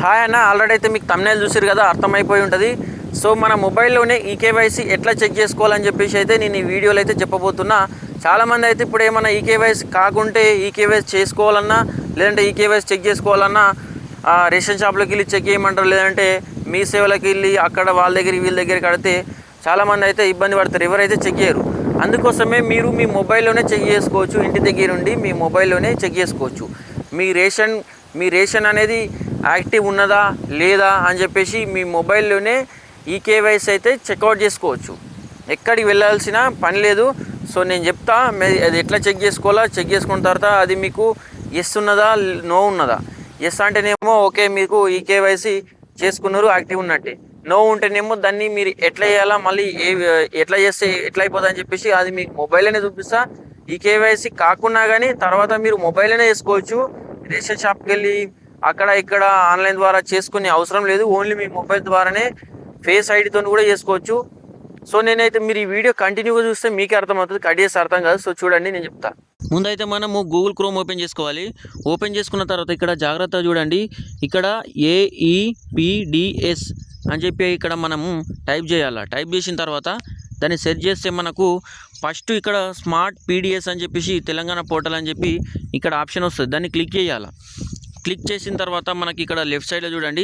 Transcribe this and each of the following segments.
Hi అన్న, already అయితే మీకు thumbnail చూసారు కదా, అర్థమైపోయి ఉంటుంది. సో మన మొబైల్లోనే ఈకేవైసీ ఎట్లా చెక్ చేసుకోవాలని చెప్పేసి అయితే నేను ఈ వీడియోలో అయితే చెప్పబోతున్నా. చాలామంది అయితే ఇప్పుడు ఏమన్నా ఈకేవైసీ కాకుంటే ఈకేవైసీ చేసుకోవాలన్నా, లేదంటే ఈకేవైసీ చెక్ చేసుకోవాలన్నా రేషన్ షాప్లోకి వెళ్ళి చెక్ చేయమంటారు, లేదంటే మీ సేవలోకి వెళ్ళి అక్కడ వాళ్ళ దగ్గరికి వీళ్ళ దగ్గరికి కడితే చాలామంది అయితే ఇబ్బంది పడతారు, ఎవరైతే చెక్ చేయరు. అందుకోసమే మీరు మీ మొబైల్లోనే చెక్ చేసుకోవచ్చు. ఇంటి దగ్గర ఉండి మీ మొబైల్లోనే చెక్ చేసుకోవచ్చు మీ రేషన్ అనేది యాక్టివ్ ఉన్నదా లేదా అని చెప్పేసి మీ మొబైల్లోనే ఈకేవైసీ అయితే చెక్అవుట్ చేసుకోవచ్చు. ఎక్కడికి వెళ్ళాల్సిన పని లేదు. సో నేను చెప్తా అది ఎట్లా చెక్ చేసుకోవాలా. చెక్ చేసుకున్న తర్వాత అది మీకు ఎస్ ఉన్నదా నో ఉన్నదా. ఎస్ అంటేనేమో ఓకే, మీకు ఈకేవైసీ చేసుకున్నారు, యాక్టివ్ ఉన్నట్టే. నో ఉంటేనేమో దాన్ని మీరు ఎట్లా చేయాలా, మళ్ళీ ఎట్లా చేస్తే ఎట్లా అయిపోతుంది అని చెప్పేసి అది మీకు మొబైల్లోనే చూపిస్తా. ఈకేవైసీ కాకున్నా కానీ తర్వాత మీరు మొబైల్లోనే చేసుకోవచ్చు. రేషన్ షాప్కి వెళ్ళి అక్కడ ఇక్కడ ఆన్లైన్ ద్వారా చేసుకునే అవసరం లేదు. ఓన్లీ మీ మొబైల్ ద్వారానే ఫేస్ ఐడితో కూడా చేసుకోవచ్చు. సో నేనైతే మీరు ఈ వీడియో కంటిన్యూగా చూస్తే మీకే అర్థమవుతుంది, కట్ చేస్తే అర్థం కాదు. సో చూడండి, నేను చెప్తా. ముందైతే మనము గూగుల్ క్రోమ్ ఓపెన్ చేసుకోవాలి. ఓపెన్ చేసుకున్న తర్వాత ఇక్కడ జాగ్రత్తగా చూడండి, ఇక్కడ AEPDS అని చెప్పి ఇక్కడ మనము టైప్ చేయాలి. టైప్ చేసిన తర్వాత దాన్ని సెర్చ్ చేస్తే మనకు ఫస్ట్ ఇక్కడ స్మార్ట్ PDS అని చెప్పేసి తెలంగాణ పోర్టల్ అని చెప్పి ఇక్కడ ఆప్షన్ వస్తుంది. దాన్ని క్లిక్ చేయాలి. క్లిక్ చేసిన తర్వాత మనకి ఇక్కడ లెఫ్ట్ సైడ్లో చూడండి,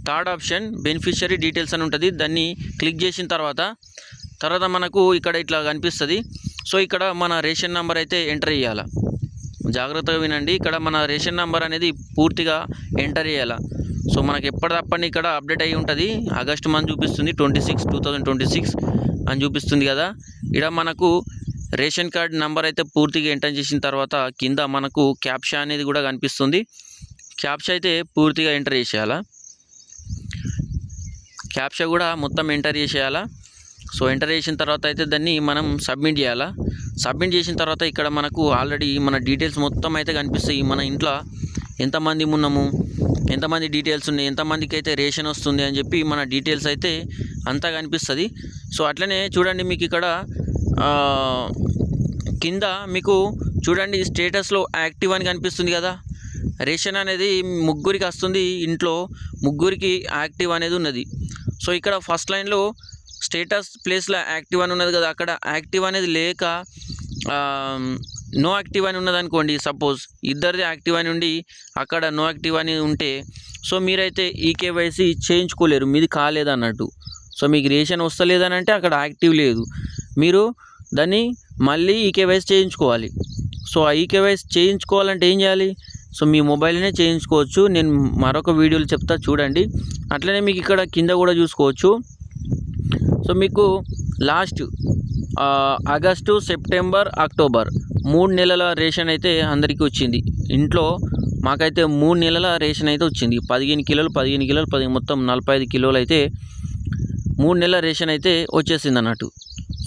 థర్డ్ ఆప్షన్ బెనిఫిషియరీ డీటెయిల్స్ అని ఉంటుంది. దాన్ని క్లిక్ చేసిన తర్వాత మనకు ఇక్కడ ఇట్లా కనిపిస్తుంది. సో ఇక్కడ మన రేషన్ నెంబర్ అయితే ఎంటర్ చేయాలి. జాగ్రత్తగా వినండి, ఇక్కడ మన రేషన్ నెంబర్ అనేది పూర్తిగా ఎంటర్ చేయాలి. సో మనకి ఎప్పటికప్పుడు ఇక్కడ అప్డేట్ అయ్యి ఉంటుంది. ఆగస్టు మంత్ చూపిస్తుంది, 2026 అని చూపిస్తుంది కదా. ఇక్కడ మనకు రేషన్ కార్డ్ నెంబర్ అయితే పూర్తిగా ఎంటర్ చేసిన తర్వాత కింద మనకు క్యాప్షా అనేది కూడా కనిపిస్తుంది. క్యాప్షా అయితే పూర్తిగా ఎంటర్ చేసేయాలా. క్యాప్షా కూడా మొత్తం ఎంటర్ చేసేయాలా. సో ఎంటర్ చేసిన తర్వాత అయితే దాన్ని మనం సబ్మిట్ చేయాలా. సబ్మిట్ చేసిన తర్వాత ఇక్కడ మనకు ఆల్రెడీ మన డీటెయిల్స్ మొత్తం అయితే కనిపిస్తాయి. మన ఇంట్లో ఎంతమంది ఉన్నాము, ఎంతమంది డీటెయిల్స్ ఉన్నాయి, ఎంతమందికి అయితే రేషన్ వస్తుంది అని చెప్పి మన డీటెయిల్స్ అయితే అంతా కనిపిస్తుంది. సో అట్లనే చూడండి, మీకు ఇక్కడ కింద మీకు చూడండి స్టేటస్లో యాక్టివ్ అని కనిపిస్తుంది కదా. రేషన్ అనేది ముగ్గురికి వస్తుంది, ఇంట్లో ముగ్గురికి యాక్టివ్ అనేది ఉన్నది. సో ఇక్కడ ఫస్ట్ లైన్లో స్టేటస్ ప్లేస్లో యాక్టివ్ అని ఉన్నది కదా, అక్కడ యాక్టివ్ అనేది లేక నో యాక్టివ్ అని ఉన్నది అనుకోండి. సపోజ్ ఇద్దరిది యాక్టివ్ అని ఉండి అక్కడ నో యాక్టివ్ అని ఉంటే సో మీరైతే ఈకేవైసీ చేయించుకోలేరు, మీది కాలేదన్నట్టు. సో మీకు రేషన్ వస్తలేదని అంటే అక్కడ యాక్టివ్ లేదు, మీరు దాన్ని మళ్ళీ ఈకేవైసీ చేయించుకోవాలి. సో ఆ ఈకేవైసీ చేయించుకోవాలంటే ఏం చేయాలి? సో మీ మొబైల్నే చేయించుకోవచ్చు. నేను మరొక వీడియోలో చెప్తా చూడండి. అట్లనే మీకు ఇక్కడ కింద కూడా చూసుకోవచ్చు. సో మీకు లాస్ట్ ఆగస్టు, సెప్టెంబర్, అక్టోబర్ 3 నెలల రేషన్ అయితే అందరికీ వచ్చింది. ఇంట్లో మాకైతే 3 నెలల రేషన్ అయితే వచ్చింది. 15 కిలోలు మొత్తం 45 కిలోలు అయితే 3 నెలల రేషన్ అయితే వచ్చేసింది అన్నట్టు.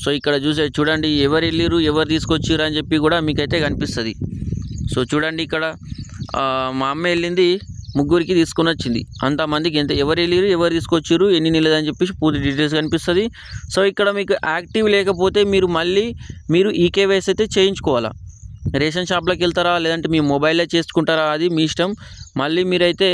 సో ఇక్కడ చూడండి, ఎవరు వెళ్ళిరు, ఎవరు తీసుకొచ్చిర్రు అని చెప్పి కూడా మీకైతే కనిపిస్తుంది. సో చూడండి, ఇక్కడ మా అమ్మ వెళ్ళింది, ముగ్గురికి తీసుకొని వచ్చింది. అంతమందికి ఎవరు వెళ్ళిరు, ఎవరు తీసుకొచ్చిర్రు, ఎన్ని నెలలు అని చెప్పేసి పూర్తి డీటెయిల్స్ కనిపిస్తుంది. సో ఇక్కడ మీకు యాక్టివ్ లేకపోతే మీరు ఈకేవైసీ అయితే చేయించుకోవాలా. రేషన్ షాప్లోకి వెళ్తారా, లేదంటే మీ మొబైల్లో చేసుకుంటారా, అది మీ ఇష్టం. మళ్ళీ మీరైతే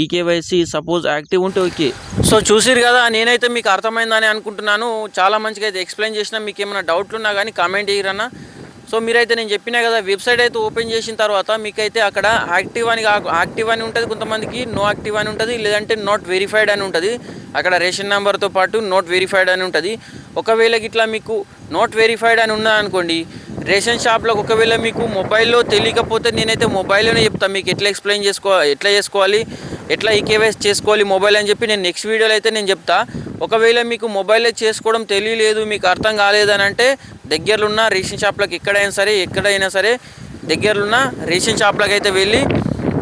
ఈకేవైసీ సపోజ్ యాక్టివ్ ఉంటే ఓకే. సో చూసిరు కదా, నేనైతే మీకు అర్థమైందని అనుకుంటున్నాను. చాలా మంచిగా అయితే ఎక్స్ప్లెయిన్ చేసినా. మీకు ఏమైనా డౌట్లు ఉన్నా కానీ కామెంట్ చేయరన్నా. సో మీరైతే నేను చెప్పినా కదా, వెబ్సైట్ అయితే ఓపెన్ చేసిన తర్వాత మీకైతే అక్కడ యాక్టివ్ అని ఉంటుంది, కొంతమందికి నో యాక్టివ్ అని ఉంటుంది, లేదంటే నాట్ వెరిఫైడ్ అని ఉంటుంది. అక్కడ రేషన్ నెంబర్తో పాటు నాట్ వెరిఫైడ్ అని ఉంటుంది. ఒకవేళ ఇట్లా మీకు నాట్ వెరిఫైడ్ అని ఉన్నది అనుకోండి, రేషన్ షాప్లో ఒకవేళ మీకు మొబైల్లో తెలియకపోతే నేనైతే మొబైల్లోనే చెప్తాను మీకు ఎట్లా చేసుకోవాలి, ఎట్లా ఈకేవైసీ చేసుకోవాలి మొబైల్ అని చెప్పి నేను నెక్స్ట్ వీడియోలో అయితే నేను చెప్తా. ఒకవేళ మీకు మొబైల్లో చేసుకోవడం తెలియలేదు, మీకు అర్థం కాలేదని అంటే దగ్గరలో ఉన్న రేషన్ షాప్లకు ఎక్కడైనా సరే దగ్గరలో ఉన్న రేషన్ షాప్లకు అయితే వెళ్ళి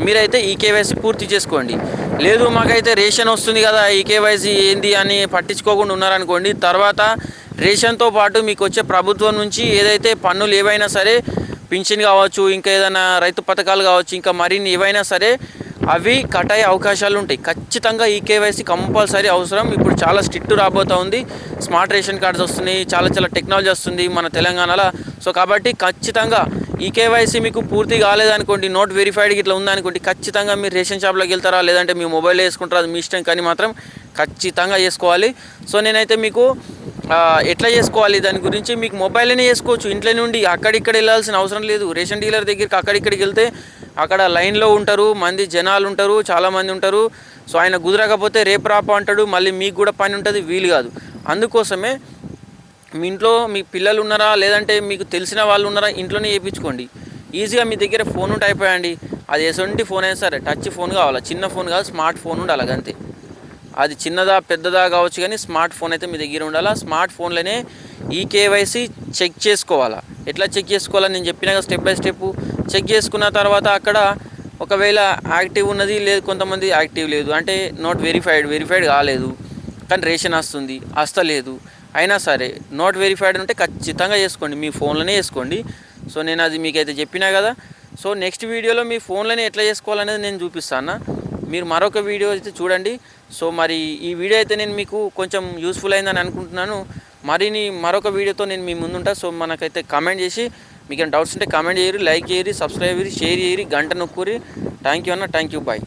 మీరైతే ఈకేవైసీ పూర్తి చేసుకోండి. లేదు మాకైతే రేషన్ వస్తుంది కదా, ఈకేవైసీ ఏంది అని పట్టించుకోకుండా ఉన్నారనుకోండి, తర్వాత రేషన్తో పాటు మీకు వచ్చే ప్రభుత్వం నుంచి ఏదైతే పన్నులు ఏవైనా సరే, పింఛన్ కావచ్చు, ఇంకా ఏదైనా రైతు పథకాలు కావచ్చు, ఇంకా మరిన్ని ఏవైనా సరే అవి కట్ అయ్యే అవకాశాలు ఉంటాయి. ఖచ్చితంగా ఈకేవైసీ కంపల్సరీ అవసరం. ఇప్పుడు చాలా స్ట్రిక్ట్ రాబోతూ ఉంది. స్మార్ట్ రేషన్ కార్డ్స్ వస్తున్నాయి, చాలా టెక్నాలజీ వస్తుంది మన తెలంగాణలో. సో కాబట్టి ఖచ్చితంగా ఈ కేవైసీ మీకు పూర్తి కాలేదనుకోండి, నోట్ వెరిఫైడ్ ఇట్లా ఉందనుకోండి, ఖచ్చితంగా మీరు రేషన్ షాప్లోకి వెళ్తారా లేదంటే మీ మొబైల్లో వేసుకుంటారా అది మీ ఇష్టం, కానీ మాత్రం ఖచ్చితంగా చేసుకోవాలి. సో నేనైతే మీకు ఎట్లా చేసుకోవాలి దాని గురించి మీకు మొబైల్లోనే చేసుకోవచ్చు. ఇంట్లో నుండి అక్కడిక్కడ వెళ్ళాల్సిన అవసరం లేదు. రేషన్ డీలర్ దగ్గరికి అక్కడిక్కడికి వెళ్తే అక్కడ లైన్లో ఉంటారు, జనాలు ఉంటారు, చాలామంది ఉంటారు. సో ఆయన కుదరకపోతే రేపు రాప అంటాడు, మళ్ళీ మీకు కూడా పని ఉంటుంది, వీలు కాదు. అందుకోసమే మీ ఇంట్లో మీ పిల్లలు ఉన్నారా లేదంటే మీకు తెలిసిన వాళ్ళు ఉన్నారా, ఇంట్లోనే చేయించుకోండి. ఈజీగా మీ దగ్గర ఫోన్ ఉంటే అయిపోయండి. అది ఎటువంటి ఫోన్ అయినా సరే, టచ్ ఫోన్ కావాలా, చిన్న ఫోన్ కాదు, స్మార్ట్ ఫోన్ ఉండాలి అంతే. అది చిన్నదా పెద్దదా కావచ్చు, కానీ స్మార్ట్ ఫోన్ అయితే మీ దగ్గర ఉండాలా. స్మార్ట్ ఫోన్లోనే ఈ కేవైసీ చెక్ చేసుకోవాలా. ఎట్లా చెక్ చేసుకోవాలని నేను చెప్పినా స్టెప్ బై స్టెప్. చెక్ చేసుకున్న తర్వాత అక్కడ ఒకవేళ యాక్టివ్ ఉన్నది లేదు, కొంతమంది యాక్టివ్ లేదు అంటే నాట్ వెరిఫైడ్ కాలేదు, కానీ రేషన్ వస్తలేదు, అయినా సరే నాట్ వెరిఫైడ్ ఉంటే ఖచ్చితంగా చేసుకోండి, మీ ఫోన్లోనే చేసుకోండి. సో నేను అది మీకైతే చెప్పినా కదా. సో నెక్స్ట్ వీడియోలో మీ ఫోన్లోనే ఎట్లా చేసుకోవాలనేది నేను చూపిస్తాను. మీరు మరొక వీడియో అయితే చూడండి. సో మరి ఈ వీడియో అయితే నేను మీకు కొంచెం యూస్ఫుల్ అయిందని అనుకుంటున్నాను. మరొక వీడియోతో నేను మీ ముందుంటా. సో మనకైతే కామెంట్ చేసి మీకు డౌట్స్ ఉంటే కామెంట్ చేయరు, లైక్ చేయరు, సబ్స్క్రైబ్ చేయరు, షేర్ చేయరు, గంట నొక్కురి. థ్యాంక్ యూ అన్న, థ్యాంక్ యూ, బాయ్.